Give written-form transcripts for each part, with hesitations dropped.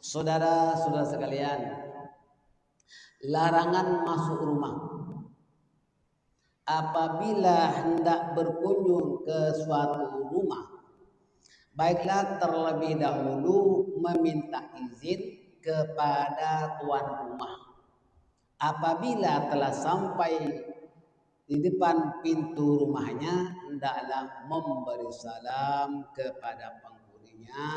Saudara-saudara sekalian, larangan masuk rumah. Apabila hendak berkunjung ke suatu rumah, baiklah terlebih dahulu meminta izin kepada tuan rumah. Apabila telah sampai di depan pintu rumahnya, hendaklah memberi salam kepada penghuninya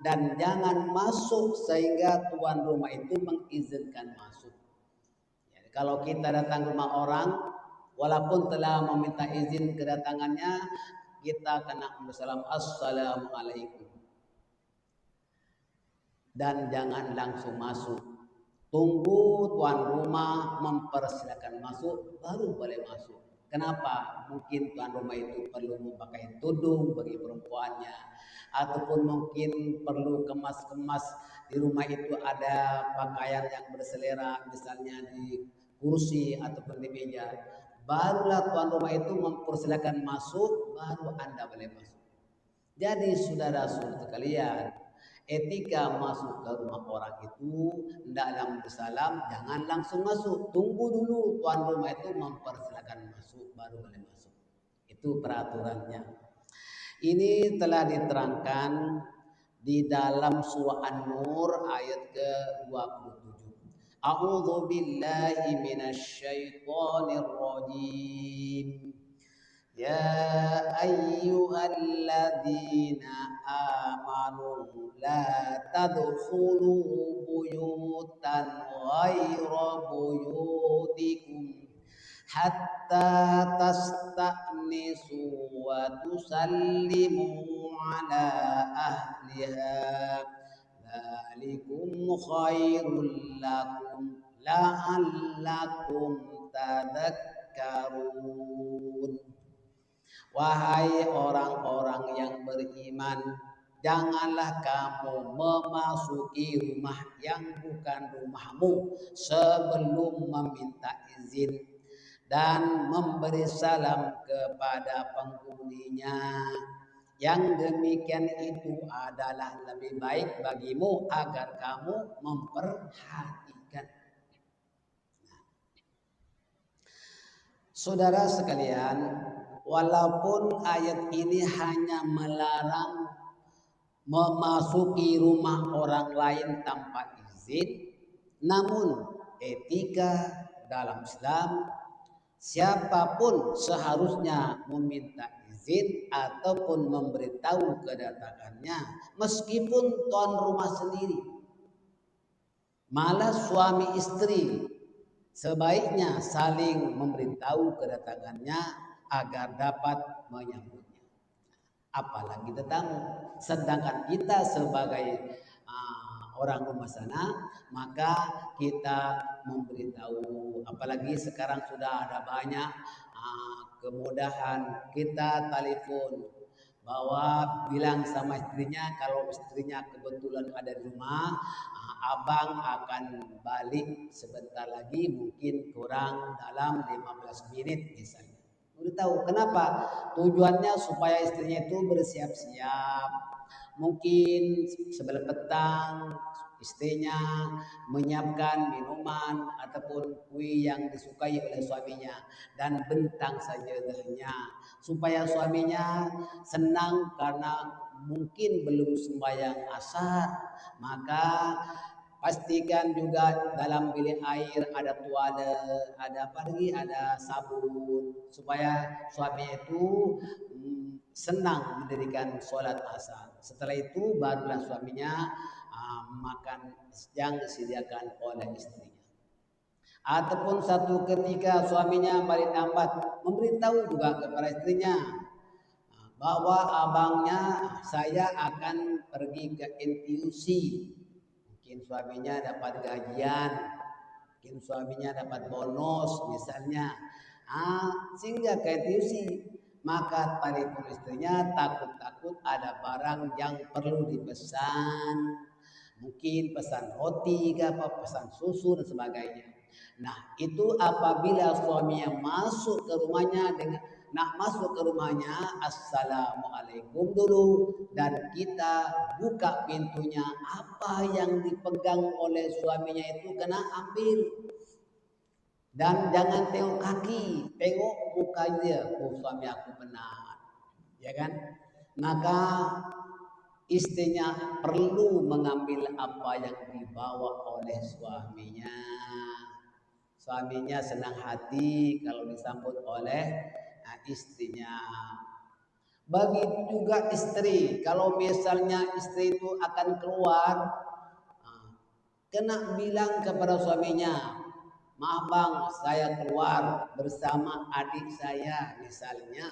dan jangan masuk sehingga tuan rumah itu mengizinkan masuk. Jadi, kalau kita datang ke rumah orang, walaupun telah meminta izin kedatangannya, kita kena bersalam assalamualaikum dan jangan langsung masuk. Tunggu tuan rumah mempersilakan masuk, baru boleh masuk. Kenapa? Mungkin tuan rumah itu perlu memakai tudung bagi perempuannya, ataupun mungkin perlu kemas-kemas di rumah itu ada pakaian yang berselera, misalnya di kursi ataupun di meja. Barulah tuan rumah itu mempersilakan masuk, baru Anda boleh masuk. Jadi saudara-saudara sekalian, etika masuk ke rumah orang itu hendaklah bersalam, jangan langsung masuk. Tunggu dulu tuan rumah itu mempersilakan masuk, baru boleh masuk. Itu peraturannya. Ini telah diterangkan di dalam surah An-Nur ayat ke-27. A'udzu billahi minasyaitonir rajim. Ya ayyuhalladzina amanu la tadkhulu buyutan ghayra buyutikum hatta tasta'nisu wa tusallimu ala ahliha dzalikum khairul lakum la'allakum tadhakkarun. Wahai orang-orang yang beriman, janganlah kamu memasuki rumah yang bukan rumahmu sebelum meminta izin dan memberi salam kepada penghuninya. Yang demikian itu adalah lebih baik bagimu agar kamu memperhatikan. Saudara sekalian, walaupun ayat ini hanya melarang memasuki rumah orang lain tanpa izin, namun etika dalam Islam, siapapun seharusnya meminta izin ataupun memberitahu kedatangannya, meskipun tuan rumah sendiri. Malah suami istri sebaiknya saling memberitahu kedatangannya agar dapat menyambutnya. Apalagi tetamu. Sedangkan kita sebagai orang rumah sana, maka kita memberitahu. Apalagi sekarang sudah ada banyak kemudahan, kita telepon bahwa bilang sama istrinya kalau istrinya kebetulan ada di rumah, abang akan balik sebentar lagi, mungkin kurang dalam 15 menit misalnya. Tahu kenapa? Tujuannya supaya istrinya itu bersiap-siap. Mungkin sebelum petang istrinya menyiapkan minuman ataupun kue yang disukai oleh suaminya dan bentang saja dahnya supaya suaminya senang karena mungkin belum sembahyang asar, maka pastikan juga dalam bilik air ada tuale, ada apa lagi, ada sabun supaya suami itu senang mendirikan sholat asar. Setelah itu barulah suaminya makan yang disediakan oleh istrinya. Ataupun satu ketika suaminya balik lambat, memberitahu juga kepada istrinya bahwa abangnya saya akan pergi ke NTUC. Mungkin suaminya dapat gajian, mungkin suaminya dapat bonus misalnya, sehingga ke NTUC. Maka telepon istrinya, takut-takut ada barang yang perlu dipesan, mungkin pesan roti, pesan susu dan sebagainya. Nah, itu apabila suaminya masuk ke rumahnya nak masuk ke rumahnya, assalamualaikum dulu, dan kita buka pintunya. Apa yang dipegang oleh suaminya itu kena ambil, dan jangan tengok kaki, tengok muka dia. Oh, suami aku benar, ya kan? Maka istrinya perlu mengambil apa yang dibawa oleh suaminya. Suaminya senang hati kalau disambut oleh istrinya. Begitu juga istri, kalau misalnya istri itu akan keluar, kena bilang kepada suaminya, maaf bang, saya keluar bersama adik saya, misalnya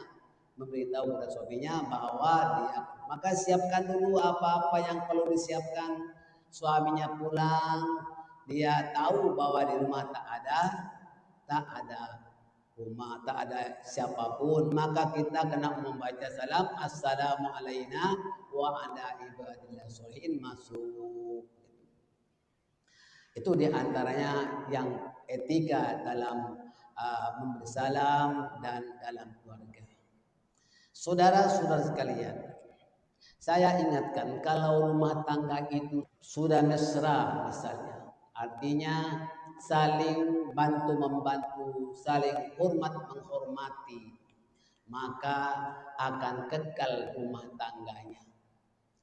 memberitahu kepada suaminya bahwa dia, maka siapkan dulu apa-apa yang perlu disiapkan. Suaminya pulang, dia tahu bahwa di rumah tak ada rumah, tak ada siapapun, maka kita kena membaca salam, assalamualaikum wa ala ibadillah sholihin, masuk. Itu diantaranya yang etika dalam memberi salam dan dalam keluarga. Saudara-saudara sekalian, saya ingatkan, kalau rumah tangga itu sudah mesra misalnya, artinya saling bantu membantu, saling hormat menghormati, maka akan kekal rumah tangganya.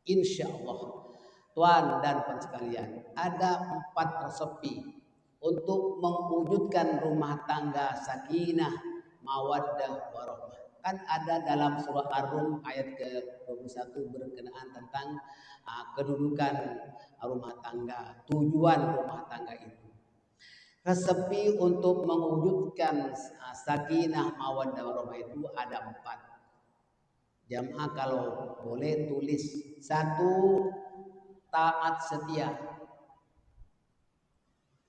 Insya Allah. Tuan dan puan sekalian, ada 4 resepi untuk mewujudkan rumah tangga sakinah, mawaddah, warahmah. Kan ada dalam surah Ar-Rum ayat ke-21 berkenaan tentang kedudukan rumah tangga, tujuan rumah tangga itu. Resepi untuk mewujudkan sakinah, mawaddah, warahmah itu ada 4. Jamaah kalau boleh tulis. 1, taat setia.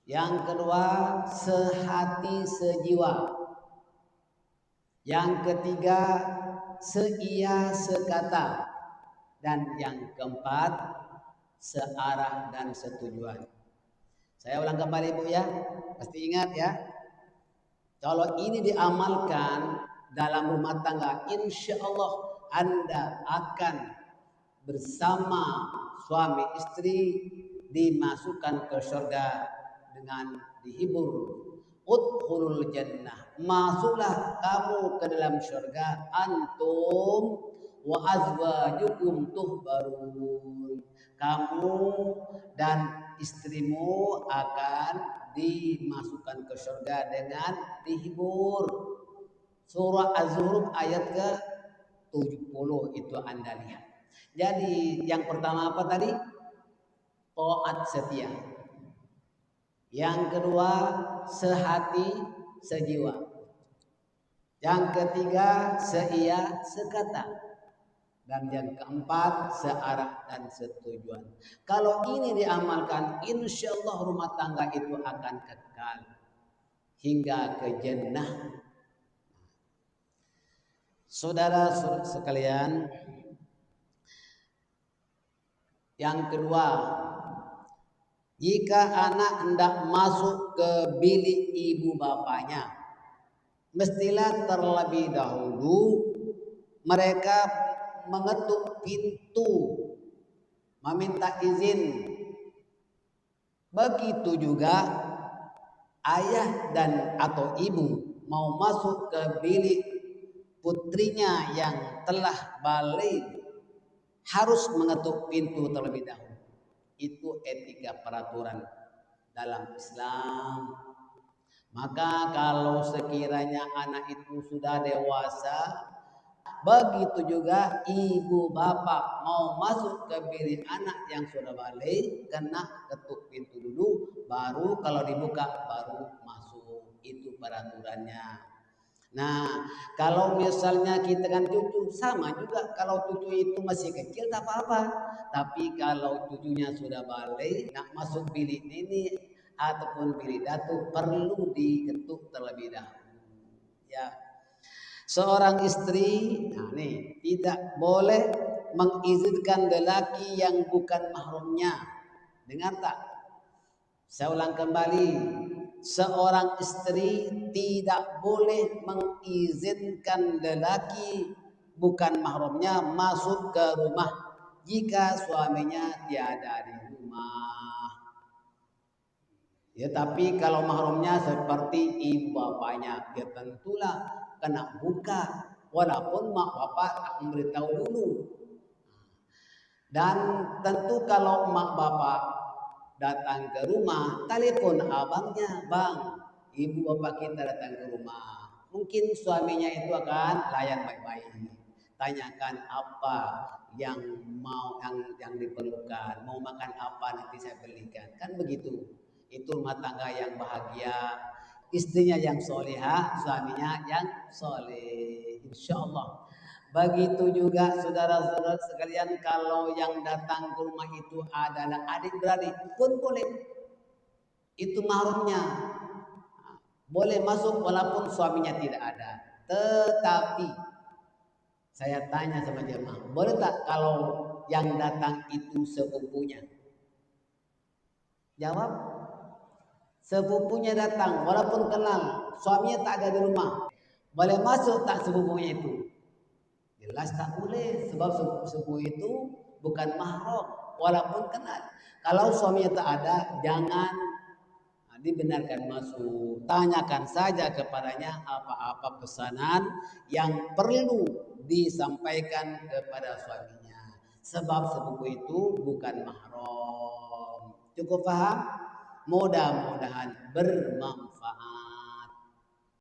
Yang kedua, sehati sejiwa. Yang ketiga, seia sekata. Dan yang keempat, searah dan setujuan. Saya ulang kembali Bu ya, pasti ingat ya. Kalau ini diamalkan dalam rumah tangga, insya Allah Anda akan bersama suami istri dimasukkan ke surga dengan dihibur. Udkhulul jannah, masuklah kamu ke dalam surga, antum wa azwajukum tuhbarun, kamu dan istrimu akan dimasukkan ke surga dengan dihibur. Surah Az-Zukhruf ayat ke-70 itu Anda lihat. Jadi yang pertama apa tadi? Taat setia. Yang kedua, sehati sejiwa. Yang ketiga, seia sekata. Dan yang keempat, searah dan setujuan. Kalau ini diamalkan, insya Allah rumah tangga itu akan kekal hingga ke jannah. Saudara sekalian, yang kedua, jika anak hendak masuk ke bilik ibu bapaknya, mestilah terlebih dahulu mereka mengetuk pintu, meminta izin. Begitu juga ayah dan atau ibu mau masuk ke bilik putrinya yang telah balik, harus mengetuk pintu terlebih dahulu. Itu etika peraturan dalam Islam. Maka kalau sekiranya anak itu sudah dewasa, begitu juga ibu bapak mau masuk ke bilik anak yang sudah balik, kena ketuk pintu dulu, baru kalau dibuka baru masuk. Itu peraturannya. Nah, kalau misalnya kita kan cucu, sama juga. Kalau cucu itu masih kecil tak apa-apa. Tapi kalau cucunya sudah balik, nak masuk bilik nenek ataupun bilik datuk, perlu diketuk terlebih dahulu. Ya, seorang istri, nah nih, tidak boleh mengizinkan lelaki yang bukan mahramnya. Dengar tak? Saya ulang kembali. seorang istri tidak boleh mengizinkan lelaki bukan mahramnya masuk ke rumah jika suaminya tiada di rumah. Ya, tapi kalau mahramnya seperti ibu bapaknya, ya tentulah kena buka, walaupun mak bapak tak memberitahu dulu. Dan tentu kalau mak bapak datang ke rumah, telepon abangnya, bang, ibu bapak kita datang ke rumah. Mungkin suaminya itu akan layan baik-baik, tanyakan apa yang yang diperlukan, mau makan apa nanti saya belikan, kan begitu. Itu rumah tangga yang bahagia, istrinya yang soleha, suaminya yang soleh, insya Allah. Begitu juga saudara-saudara sekalian, kalau yang datang ke rumah itu adalah adik-beradik pun boleh. Itu mahramnya. Boleh masuk walaupun suaminya tidak ada. Tetapi saya tanya sama jemaah, boleh tak kalau yang datang itu sepupunya? Jawab, sepupunya datang walaupun kenal, suaminya tak ada di rumah. Boleh masuk tak sepupunya itu? Jelas tak boleh, sebab sepupu itu bukan mahram walaupun kenal. Kalau suaminya tak ada, jangan dibenarkan masuk. Tanyakan saja kepadanya apa-apa pesanan yang perlu disampaikan kepada suaminya. Sebab sepupu itu bukan mahram. Cukup paham? Mudah-mudahan bermanfaat.